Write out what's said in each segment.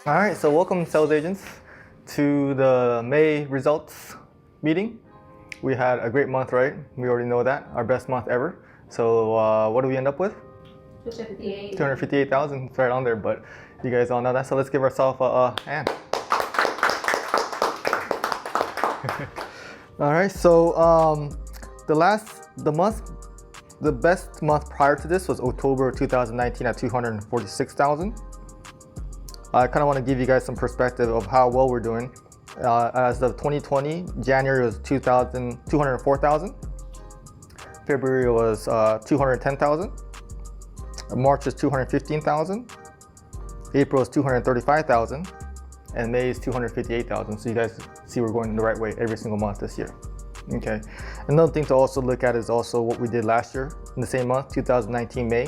All right, so welcome sales agents to the May results meeting. We had a great month, right? We already know that, our best month ever. So what do we end up with? 258,000, it's right on there, but you guys all know that. So let's give ourselves a hand. All right, so the best month prior to this was October 2019 at 246,000. I kind of want to give you guys some perspective of how well we're doing. As of 2020, January was 204,000. February was 210,000. March is 215,000. April is 235,000. And May is 258,000. So you guys see we're going the right way every single month this year. Okay. Another thing to also look at is also what we did last year in the same month, 2019 May,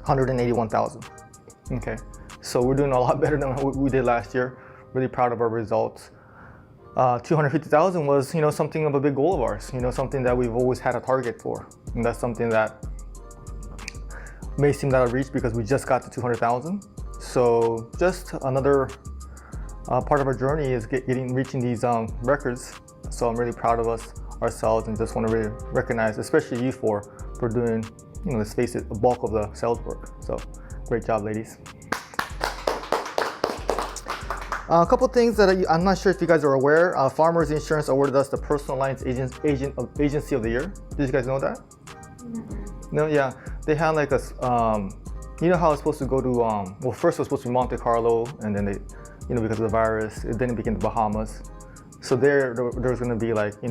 181,000. Okay. So we're doing a lot better than what we did last year. Really proud of our results. 250,000 was, something of a big goal of ours. Something that we've always had a target for, and that's something that may seem out of reach because we just got to 200,000. So just another part of our journey is reaching these records. So I'm really proud of ourselves, and just want to really recognize, especially you for doing, let's face it, the bulk of the sales work. So great job, ladies. A couple things that I'm not sure if you guys are aware. Farmers Insurance awarded us the Personal Lines Agency of the Year. Did you guys know that? Mm-hmm. No, yeah. They had like a, you know how it's supposed to go to, well, first it was supposed to be Monte Carlo, and then they, because of the virus, then it became the Bahamas. So there was going to be like, I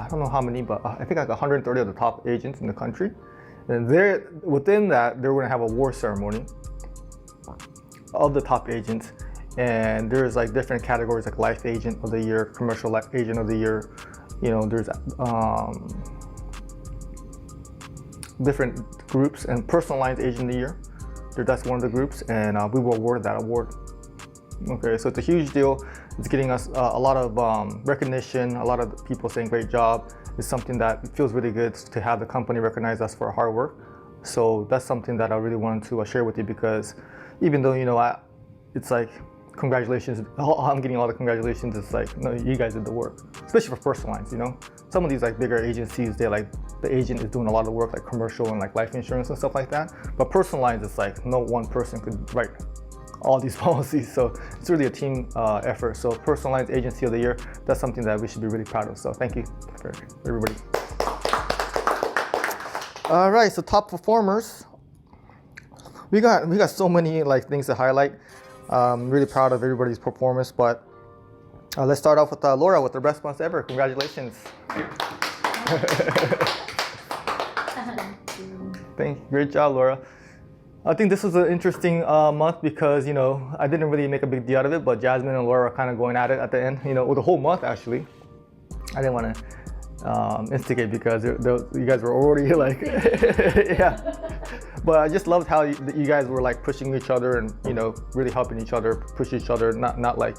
don't know how many, but I think like 130 of the top agents in the country. And within that, they were going to have a award ceremony of the top agents. And there's like different categories like Life Agent of the Year, Commercial Agent of the Year. There's different groups, and Personal Lines Agent of the Year. That's one of the groups, and we were awarded that award. Okay, so it's a huge deal. It's getting us a lot of recognition, a lot of people saying great job. It's something that feels really good to have the company recognize us for our hard work. So that's something that I really wanted to share with you, because even though, it's like, congratulations, I'm getting all the congratulations, it's like, no, you guys did the work, especially for personal lines. Some of these like bigger agencies, they're like, the agent is doing a lot of work, like commercial and like life insurance and stuff like that, but personal lines, it's like no one person could write all these policies, so it's really a team effort. So Personal Lines Agency of the Year, that's something that we should be really proud of. So thank you for everybody. All right, so top performers, we got so many like things to highlight. I'm really proud of everybody's performance, but let's start off with Laura with the best month ever. Congratulations. Thank you. Great job, Laura. I think this was an interesting month because, I didn't really make a big deal out of it, but Jasmine and Laura are kind of going at it at the end, with the whole month actually. I didn't want to instigate because you guys were already like, yeah. But I just loved how you guys were like pushing each other and, really helping each other, push each other, not like,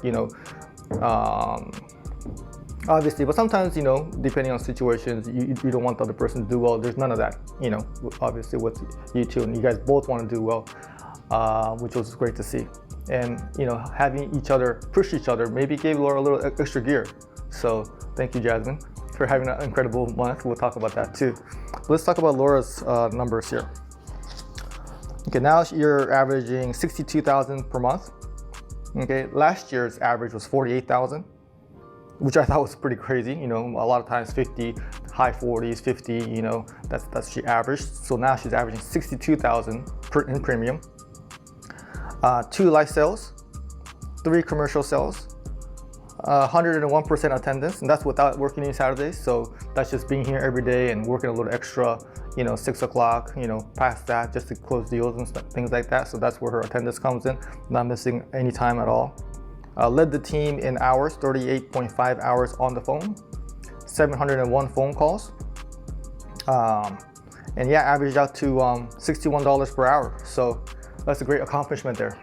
obviously, but sometimes, depending on situations, you don't want the other person to do well. There's none of that, obviously with you two, and you guys both want to do well, which was great to see. And, having each other push each other maybe gave Laura a little extra gear. So thank you, Jasmine, for having an incredible month. We'll talk about that too. Let's talk about Laura's numbers here. Okay, now you're averaging 62,000 per month. Okay, last year's average was 48,000, which I thought was pretty crazy. A lot of times 50, high 40s, 50, that's she averaged. So now she's averaging 62,000 in premium. 2 life sales, 3 commercial sales, 101% attendance, and that's without working any Saturdays. So that's just being here every day and working a little extra, 6 o'clock, past that, just to close deals and things like that. So that's where her attendance comes in, not missing any time at all. Led the team in hours, 38.5 hours on the phone, 701 phone calls. And yeah, averaged out to $61 per hour. So that's a great accomplishment there.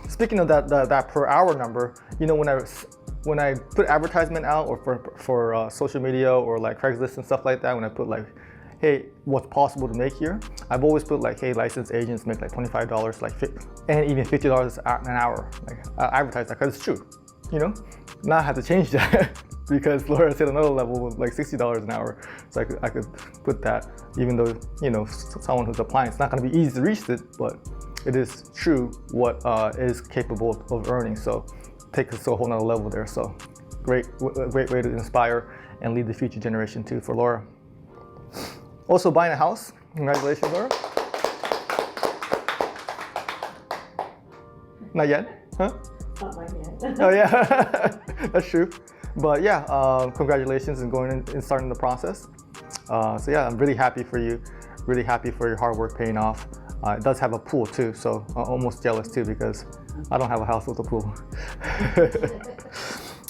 Speaking of that per hour number, when I put advertisement out or for social media or like Craigslist and stuff like that, when I put like, hey, what's possible to make here, I've always put like, hey, licensed agents make like $25, and even $50 an hour. Like I advertise that because it's true, you know. Now I have to change that because Laura's hit another level with like $60 an hour. So I could put that, even though, you know, someone who's applying, it's not going to be easy to reach it, but it is true what is capable of earning. So take us to a whole nother level there. So great way to inspire and lead the future generation too for Laura. Also buying a house. Congratulations, Laura. Not yet? Huh? Not mine yet. Oh yeah, that's true. But yeah, congratulations and going in and starting the process. So yeah, I'm really happy for you. Really happy for your hard work paying off. It does have a pool too, so I'm almost jealous too because I don't have a house with a pool.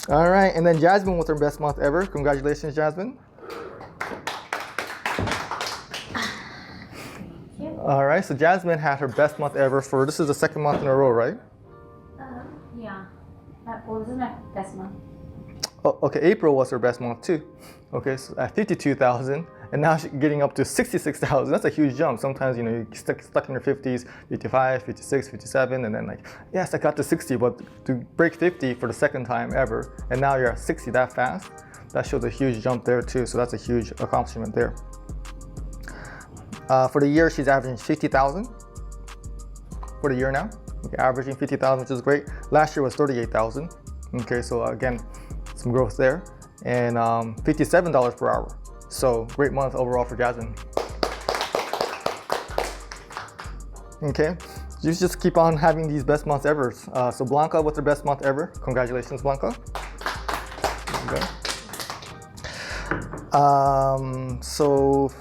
All right, and then Jasmine with her best month ever. Congratulations, Jasmine. All right, so Jasmine had her best month ever for, this is the second month in a row, right? Yeah. This is my best month. Oh, okay, April was her best month too. Okay, so at 52,000, and now she's getting up to 66,000. That's a huge jump. Sometimes, you know, you're stuck in your 50s, 55, 56, 57, and then like, yes, I got to 60, but to break 50 for the second time ever, and now you're at 60 that fast, that shows a huge jump there too. So that's a huge accomplishment there. For the year, she's averaging 50,000 for the year now. Okay, averaging 50,000, which is great. Last year was 38,000. Okay, so again, some growth there. And $57 per hour. So great month overall for Jasmine. Okay, you just keep on having these best months ever. So Blanca with her best month ever. Congratulations, Blanca. Okay. So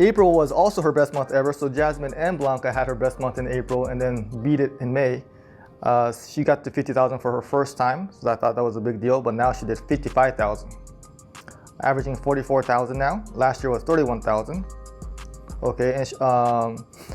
April was also her best month ever. So Jasmine and Blanca had her best month in April and then beat it in May. She got to 50,000 for her first time, so I thought that was a big deal, but now she did 55,000. Averaging 44,000 now. Last year was 31,000. Okay, and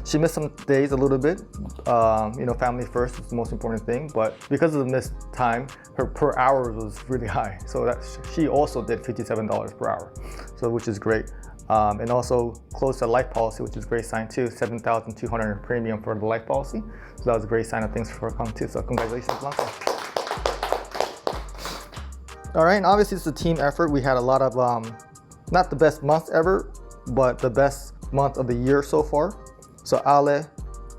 she missed some days a little bit. You know, family first is the most important thing, but because of the missed time, her per hour was really high. So that she also did $57 per hour, so which is great. And also close to life policy, which is a great sign too. 7,200 in premium for the life policy. So that was a great sign of things for her come too. So congratulations, Blanca. All right, and obviously it's a team effort. We had a lot of, not the best month ever, but the best month of the year so far. So Ale,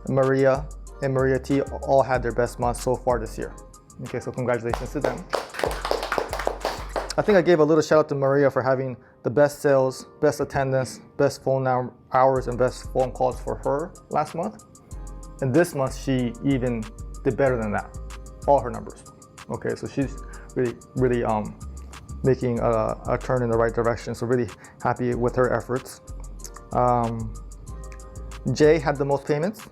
Maria, and Maria T all had their best month so far this year. Okay, so congratulations to them. I think I gave a little shout out to Maria for having the best sales, best attendance, best phone hours, and best phone calls for her last month. And this month, she even did better than that, all her numbers. Okay, so she's really making a turn in the right direction. So really happy with her efforts. Jay had the most payments,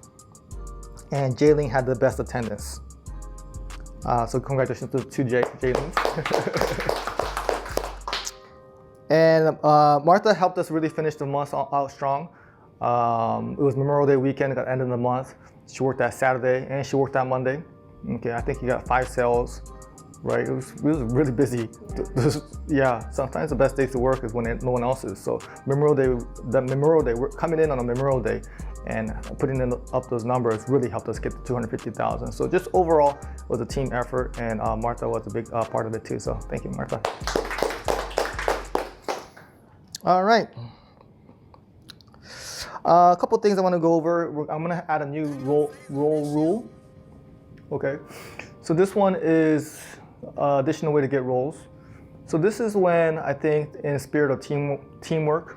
and Jaylene had the best attendance. So congratulations to Jaylene. And Martha helped us really finish the month out strong. It was Memorial Day weekend at the end of the month. She worked that Saturday and she worked that Monday. Okay, I think you got 5 sales, right? It was really busy. Yeah, sometimes the best days to work is when no one else is. So Memorial Day, we're coming in on a Memorial Day and putting up those numbers really helped us get to 250,000. So just overall, it was a team effort, and Martha was a big part of it too. So thank you, Martha. All right. A couple things I want to go over. I'm going to add a new roll rule. Okay. So this one is additional way to get roles. So this is when I think, in the spirit of teamwork,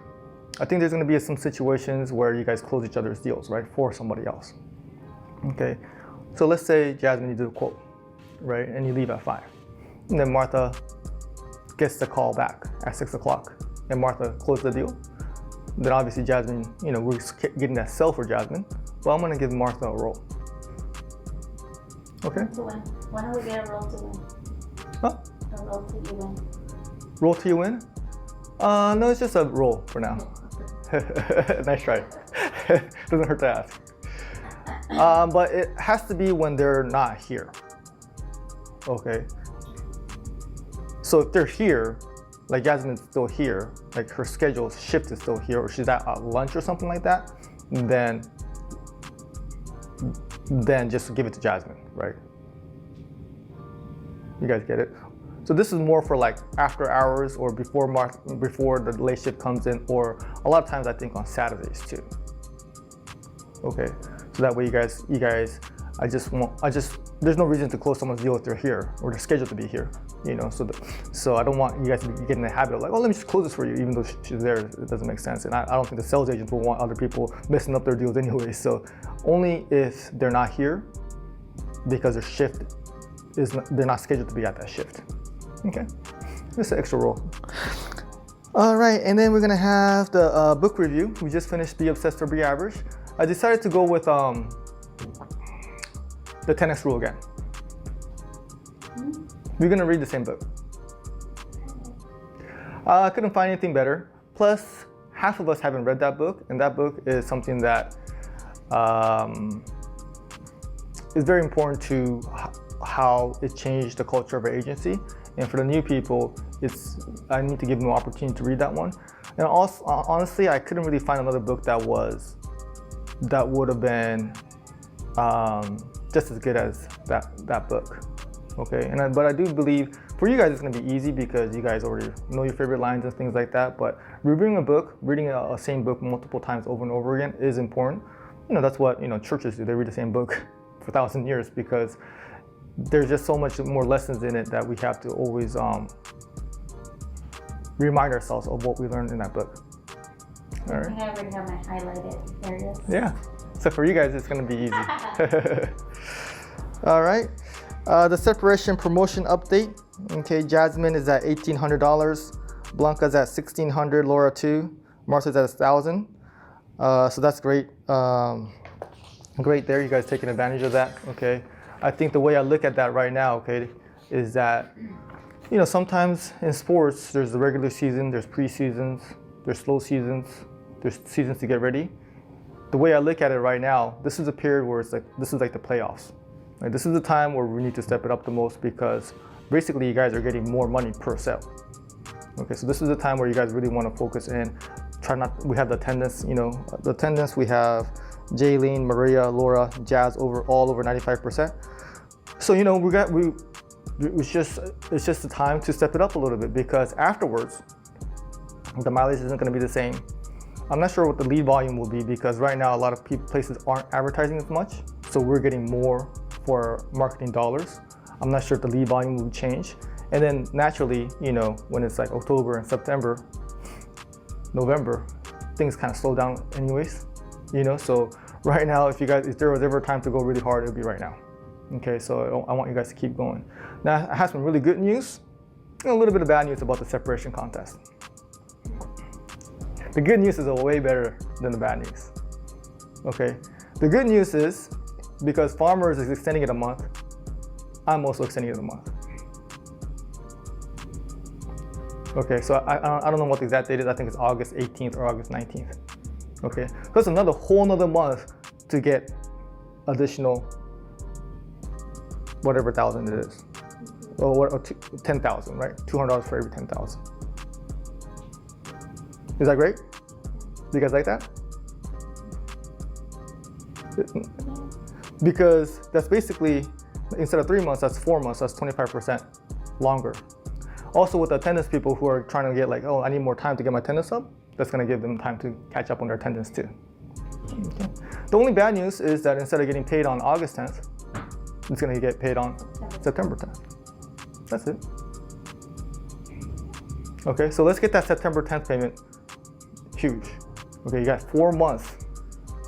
I think there's going to be some situations where you guys close each other's deals, right, for somebody else. Okay. So let's say, Jasmine, you do a quote, right, and you leave at 5. And then Martha gets the call back at 6 o'clock. And Martha closed the deal. Then obviously Jasmine, you know, we're getting that sell for Jasmine. Well, I'm gonna give Martha a roll. Okay? To win. When do we get a roll to win? Huh? A roll to you win. Roll till you win? No, it's just a roll for now. Nice try. Doesn't hurt to ask. But it has to be when they're not here. Okay? So if they're here, like Jasmine's still here, like her schedule shift is still here, or she's at lunch or something like that, then just give it to Jasmine, right? You guys get it? So this is more for like after hours or before the late shift comes in, or a lot of times I think on Saturdays too. Okay, so that way you guys, there's no reason to close someone's deal if they're here or they're scheduled to be here, you know. So I don't want you guys to be getting the habit of like, oh, let me just close this for you, even though she's there. It doesn't make sense, and I don't think the sales agents will want other people messing up their deals anyway. So only if they're not here because their shift they're not scheduled to be at that shift. Okay, just an extra rule. All right, and then we're gonna have the book review. We just finished Be Obsessed or Be Average. I decided to go with the 10x rule again. We're gonna read the same book. I couldn't find anything better. Plus, half of us haven't read that book, and that book is something that is very important to how it changed the culture of our agency. And for the new people, I need to give them an opportunity to read that one. And also, honestly, I couldn't really find another book that would have been just as good as that book. Okay, but I do believe for you guys it's gonna be easy because you guys already know your favorite lines and things like that. But reading a same book multiple times over and over again is important. You know, that's what churches do. They read the same book for 1,000 years because there's just so much more lessons in it that we have to always remind ourselves of what we learned in that book. All right. I think I already have my highlighted areas. Yeah. So for you guys, it's going to be easy. All right. The separation promotion update. Okay, Jasmine is at $1,800. Blanca's at $1,600. Laura too. Martha's at $1,000. So that's great. Great there. You guys taking advantage of that. Okay. I think the way I look at that right now, okay, is that, sometimes in sports, there's the regular season, there's preseasons, there's slow seasons, there's seasons to get ready. The way I look at it right now, this is a period where this is like the playoffs. Like, this is the time where we need to step it up the most because basically you guys are getting more money per sale. Okay, so this is the time where you guys really want to focus in. We have the attendance, we have Jaylene, Maria, Laura, Jazz all over 95%. So it's just the time to step it up a little bit because afterwards the mileage isn't going to be the same. I'm not sure what the lead volume will be because right now a lot of places aren't advertising as much, so we're getting more for marketing dollars. I'm not sure if the lead volume will change, and then naturally, when it's like October and September, November, things kind of slow down anyways. So right now, if there was ever a time to go really hard, it would be right now. Okay, so I want you guys to keep going. Now, I have some really good news and a little bit of bad news about the separation contest. The good news is way better than the bad news. Okay, the good news is because Farmers is extending it a month, I'm also extending it a month. Okay, so I don't know what the exact date is. I think it's August 18th or August 19th. Okay, so that's another whole nother month to get additional whatever thousand it is, or 10,000, right? $200 for every 10,000. Is that great? Do you guys like that? Because that's basically, instead of 3 months, that's 4 months. That's 25% longer. Also, with the attendance people who are trying to get like, oh, I need more time to get my attendance up, that's going to give them time to catch up on their attendance too. Okay. The only bad news is that instead of getting paid on August 10th, it's going to get paid on September 10th. That's it. Okay, so let's get that September 10th payment huge. Okay, you got 4 months.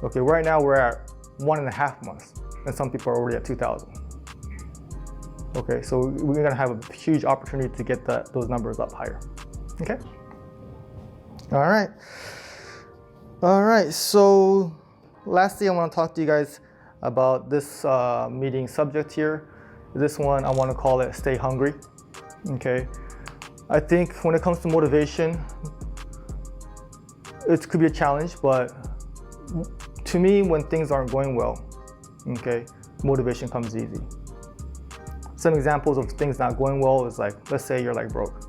Okay, right now we're at 1.5 months, and some people are already at 2,000. Okay, so we're going to have a huge opportunity to get those numbers up higher. Okay. All right, so lastly, I want to talk to you guys about this meeting subject here. This one, I want to call it Stay Hungry. Okay, I think when it comes to motivation, it could be a challenge, but to me, when things aren't going well, okay, motivation comes easy. Some examples of things not going well is like, let's say you're like broke.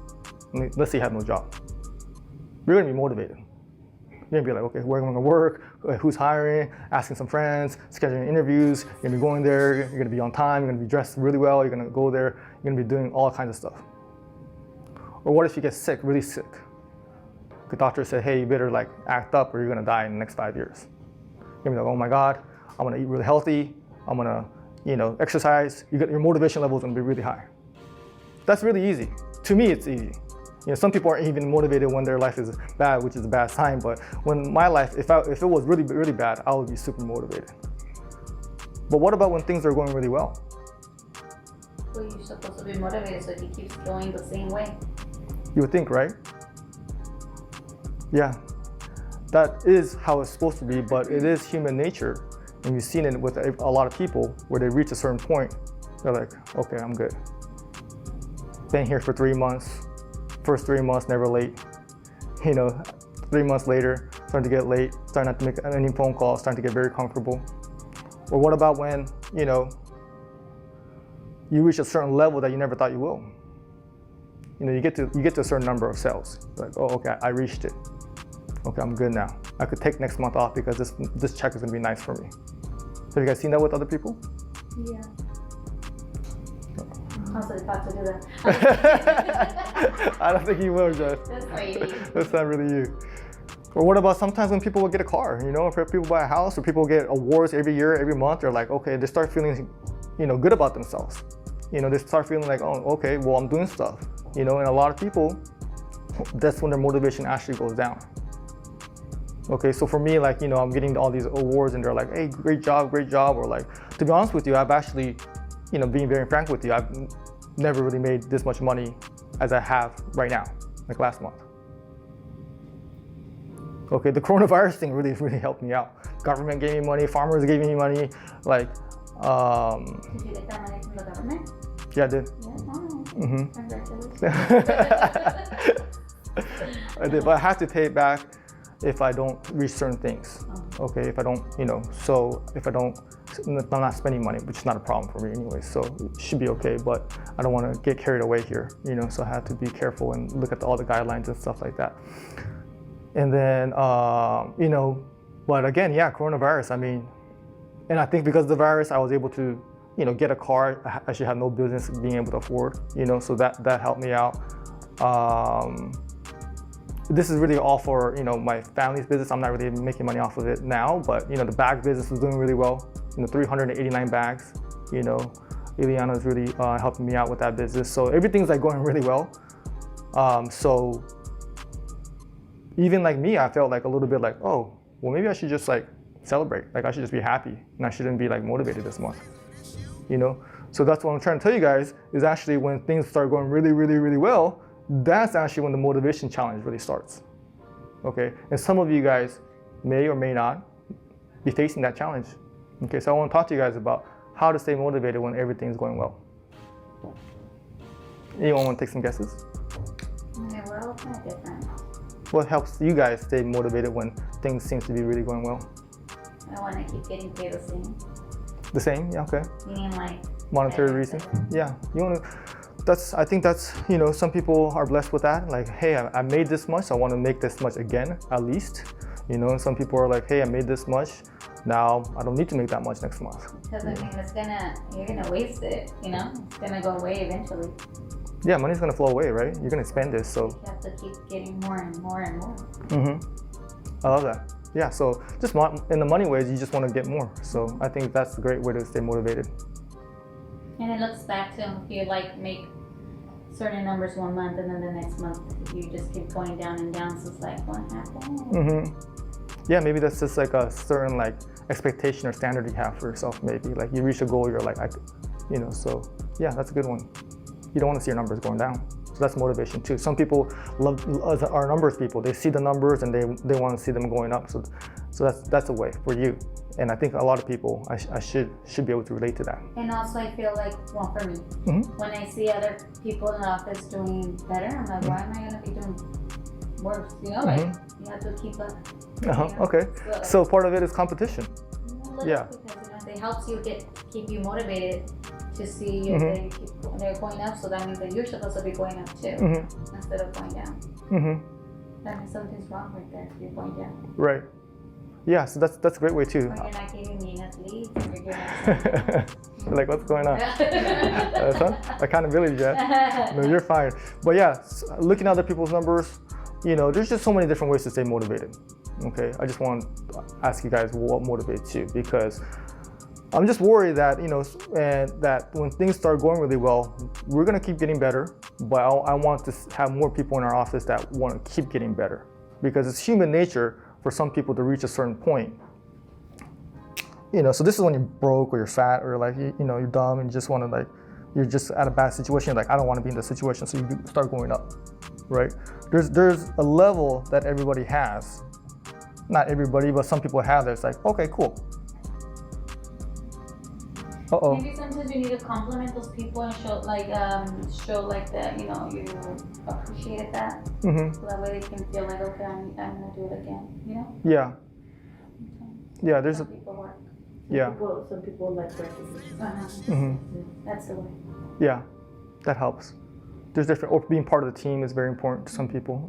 let's say you have no job. You're gonna be motivated. You're gonna be like, okay, where am I gonna work? Who's hiring? Asking some friends, scheduling interviews. You're gonna be going there. You're gonna be on time. You're gonna be dressed really well. You're gonna go there. You're gonna be doing all kinds of stuff. Or what if you get sick, really sick? The doctor said, hey, you better like act up or you're gonna die in the next 5 years. You're gonna be like, oh my God, I'm gonna eat really healthy. I'm gonna, exercise. Your motivation level is gonna be really high. That's really easy. To me, it's easy. Some people aren't even motivated when their life is bad, which is a bad sign. But when my life, if it was really, really bad, I would be super motivated. But what about when things are going really well? Well, you're supposed to be motivated so he keeps going the same way. You would think, right? Yeah, that is how it's supposed to be, but it is human nature. And you've seen it with a lot of people where they reach a certain point, they're like, okay, I'm good. Been here for 3 months. First 3 months, never late. 3 months later, starting to get late, starting not to make any phone calls, starting to get very comfortable. Or what about when, you reach a certain level that you never thought you will? You get to a certain number of sales. Like, oh, okay, I reached it. Okay, I'm good now. I could take next month off because this check is gonna be nice for me. Have you guys seen that with other people? Yeah. I'm so about to do that. I don't think you will, Jess. That's not really you. Or what about sometimes when people will get a car, if people buy a house or people get awards every year, every month, they're like, okay, they start feeling, good about themselves. They start feeling like, oh, okay, well, I'm doing stuff. And a lot of people, that's when their motivation actually goes down. Okay, so for me, like, I'm getting all these awards and they're like, hey, great job. Or like, to be honest with you, I've actually, being very frank with you, I've never really made this much money as I have right now, like last month. Okay, the coronavirus thing really, really helped me out. Government gave me money, farmers gave me money, like. Did you get that money from the government? Yeah, I did. Yeah, oh, okay. Congratulations. I did, but I have to pay it back if I don't reach certain things. Okay, if I don't, I'm not spending money, which is not a problem for me anyway, so it should be okay, but I don't want to get carried away here, so I have to be careful and look at all the guidelines and stuff like that. And then, but again, yeah, coronavirus, and I think because of the virus, I was able to, get a car I actually had no business being able to afford, so that helped me out. This is really all for, my family's business. I'm not really making money off of it now, but, the bag business was doing really well. 389 bags, Ileana's really helping me out with that business. So everything's like going really well. So even like me, I felt like a little bit like, oh, well, maybe I should just like celebrate. Like I should just be happy and I shouldn't be like motivated this month, So that's what I'm trying to tell you guys is actually when things start going really, really, really well, that's actually when the motivation challenge really starts, okay? And some of you guys may or may not be facing that challenge, okay? So I want to talk to you guys about how to stay motivated when everything's going well. Anyone want to take some guesses? Yeah, we're all kind of different. What helps you guys stay motivated when things seem to be really going well? I want to keep getting paid the same. The same? Yeah, okay. Meaning like monetary reason? Yeah, you want to. I think that's, some people are blessed with that. Like, hey, I made this much, so I want to make this much again, at least. And some people are like, hey, I made this much, now I don't need to make that much next month. Because you're gonna waste it, It's gonna go away eventually. Yeah, money's gonna flow away, right? You're gonna spend it, so. You have to keep getting more and more and more. I love that. Yeah, so just in the money ways, you just want to get more. So I think that's a great way to stay motivated. And it looks back to if you like make certain numbers one month and then the next month you just keep going down and down. So it's like, what happened? Yeah, maybe that's just like a certain like expectation or standard you have for yourself. Maybe like you reach a goal, you're like, so yeah, that's a good one. You don't want to see your numbers going down. So that's motivation too. Some people are numbers people. They see the numbers and they want to see them going up. So that's a way for you. And I think a lot of people, I should be able to relate to that. And also I feel like, well, for me, when I see other people in the office doing better, I'm like, why am I going to be doing worse? Like you have to keep up. Okay. So part of it is competition. Yeah. Because it helps you keep you motivated to see if they're going up. So that means that you're supposed to be going up too, instead of going down. That means something's wrong right there. You're going down. Right. Yeah, so that's a great way too. Or you're not giving me enough leads. Or you're giving Like, what's going on? Son? Accountability, Jet. No, you're fine. But yeah, looking at other people's numbers, there's just so many different ways to stay motivated. Okay, I just want to ask you guys what motivates you, because I'm just worried that, and that when things start going really well, we're going to keep getting better, but I want to have more people in our office that want to keep getting better, because it's human nature for some people to reach a certain point. So this is when you're broke or you're fat or like, you're dumb and you just want to like, you're just at a bad situation. Like, I don't want to be in this situation. So you start going up, right? There's a level that everybody has. Not everybody, but some people have that. It's like, okay, cool. Uh-oh. Maybe sometimes you need to compliment those people and show that, you appreciated that. So that way they can feel like, okay, I'm gonna do it again, Yeah. Yeah, there's some people work. Some people like recognition. That's the way. Yeah, that helps. There's different, or being part of the team is very important to some people,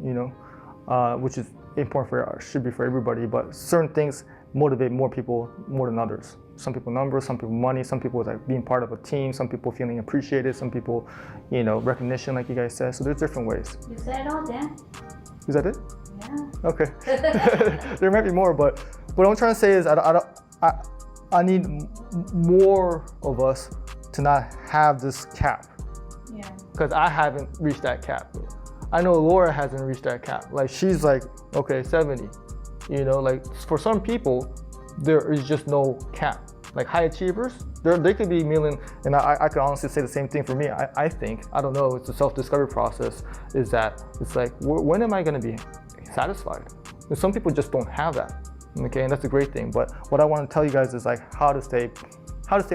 which is important should be for everybody, but certain things motivate more people more than others. Some people numbers, some people money, some people like being part of a team, some people feeling appreciated, some people, recognition, like you guys said. So there's different ways. You said it all, Dan. Is that it? Yeah. Okay. There might be more, but what I'm trying to say is I need more of us to not have this cap. Yeah. Because I haven't reached that cap. I know Laura hasn't reached that cap. Like, she's like, okay, 70. Like for some people, there is just no cap. Like high achievers, they could be million, and I could honestly say the same thing for me. I think, I don't know, it's a self-discovery process, is that it's like, when am I gonna be satisfied? And some people just don't have that, okay, and that's a great thing. But what I wanna tell you guys is like how to stay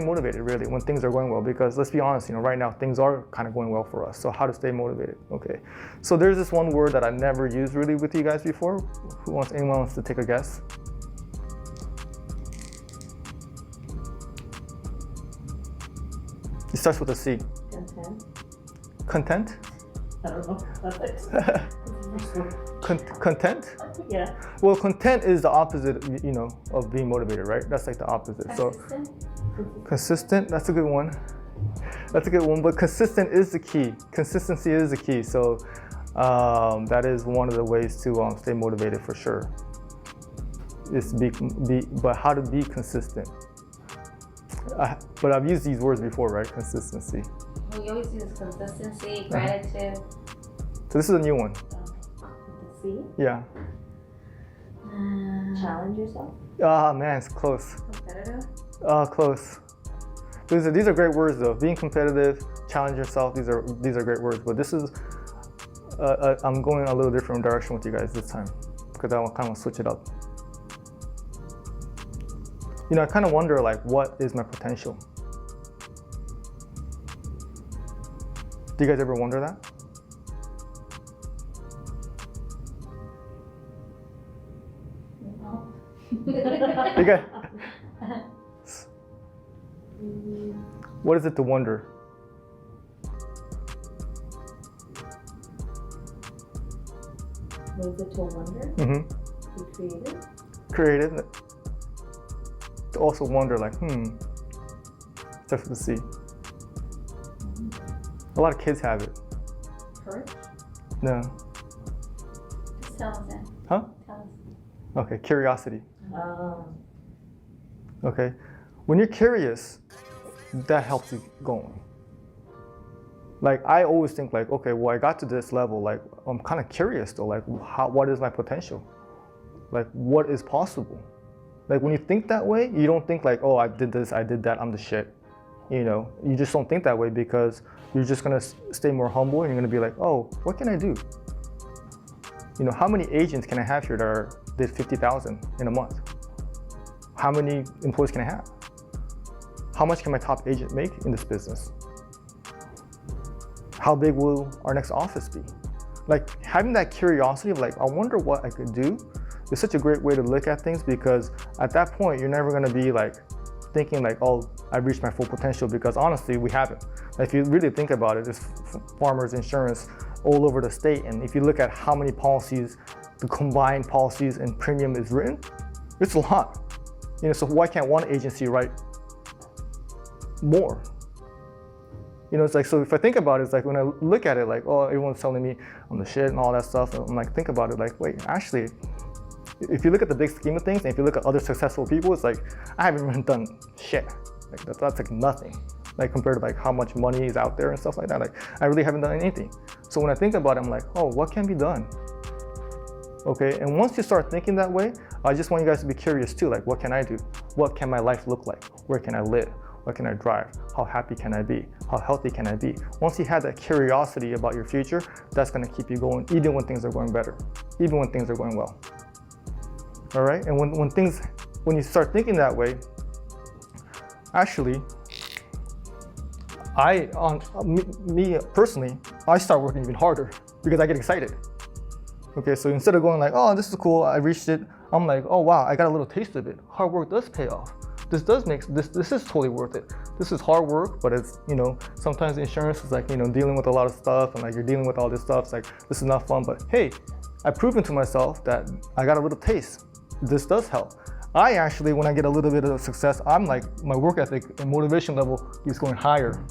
motivated really when things are going well, because let's be honest, right now things are kind of going well for us. So how to stay motivated, okay? So there's this one word that I never used really with you guys before. Anyone wants to take a guess? It starts with a C. Content. Content? I don't know. Content? Yeah. Well, content is the opposite, of being motivated, right? That's like the opposite. Consistent? So, consistent, that's a good one. That's a good one, but consistent is the key. Consistency is the key. So that is one of the ways to stay motivated for sure. Is but how to be consistent. But I've used these words before, right? Consistency. We always use consistency, gratitude. So this is a new one. See? Yeah. Challenge yourself. Ah, man, it's close. Competitive? Close. These are great words though. Being competitive, challenge yourself. These are great words. But this is, I'm going a little different direction with you guys this time because I kind of switch it up. I kind of wonder like, what is my potential? Do you guys ever wonder that? No. You guys, what is it to wonder? What is it to wonder? Mm-hmm. Be creative. Creative. To also wonder like, stuff to see. A lot of kids have it. Courage. No. Just tell us then. Huh? Tell us. Okay, curiosity. Okay. When you're curious, that helps you going. Like, I always think like, okay, well, I got to this level, like, I'm kind of curious though, like, what is my potential? Like, what is possible? Like, when you think that way, you don't think like, oh, I did this, I did that, I'm the shit. You just don't think that way because you're just gonna stay more humble and you're gonna be like, oh, what can I do? How many agents can I have here that did 50,000 in a month? How many employees can I have? How much can my top agent make in this business? How big will our next office be? Like, having that curiosity of like, I wonder what I could do is such a great way to look at things, because at that point, you're never gonna be like thinking like, oh, I reached my full potential, because honestly, we haven't. If you really think about it, there's farmers insurance all over the state, and if you look at how many policies, the combined policies and premium is written, it's a lot. So why can't one agency write more? It's like, so if I think about it, it's like when I look at it, like, oh, everyone's telling me I'm the shit and all that stuff, and I'm like, think about it, like, wait, actually, if you look at the big scheme of things, and if you look at other successful people, it's like, I haven't even done shit. Like that's like nothing, like compared to like how much money is out there and stuff like that. Like I really haven't done anything. So when I think about it, I'm like, oh, what can be done? Okay, and once you start thinking that way, I just want you guys to be curious too, like what can I do? What can my life look like? Where can I live? What can I drive? How happy can I be? How healthy can I be? Once you have that curiosity about your future, that's gonna keep you going even when things are going better, even when things are going well. All right, and when you start thinking that way, actually, me personally, I start working even harder because I get excited. Okay, so instead of going like, oh, this is cool, I reached it, I'm like, oh wow, I got a little taste of it. Hard work does pay off. This is totally worth it. This is hard work, but it's, sometimes insurance is like, dealing with a lot of stuff, and like you're dealing with all this stuff. It's like, this is not fun, but hey, I've proven to myself that I got a little taste. This does help. I actually, when I get a little bit of success, I'm like, my work ethic and motivation level keeps going higher.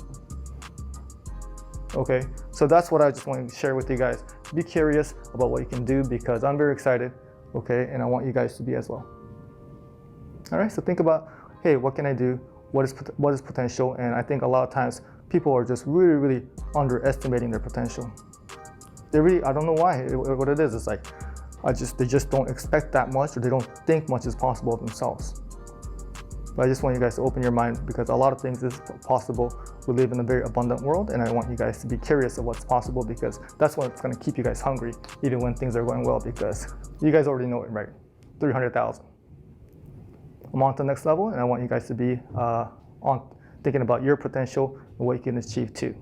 Okay, so that's what I just wanted to share with you guys. Be curious about what you can do, because I'm very excited, okay, and I want you guys to be as well. All right, so think about, hey, what can I do? What is potential? And I think a lot of times people are just really, really underestimating their potential. I don't know why, what it is. It's like, they just don't expect that much, or they don't think much is possible of themselves. But I just want you guys to open your mind, because a lot of things is possible. We live in a very abundant world, and I want you guys to be curious of what's possible, because that's what's gonna keep you guys hungry, even when things are going well, because you guys already know it, right? 300,000. I'm on to the next level, and I want you guys to be thinking about your potential and what you can achieve too.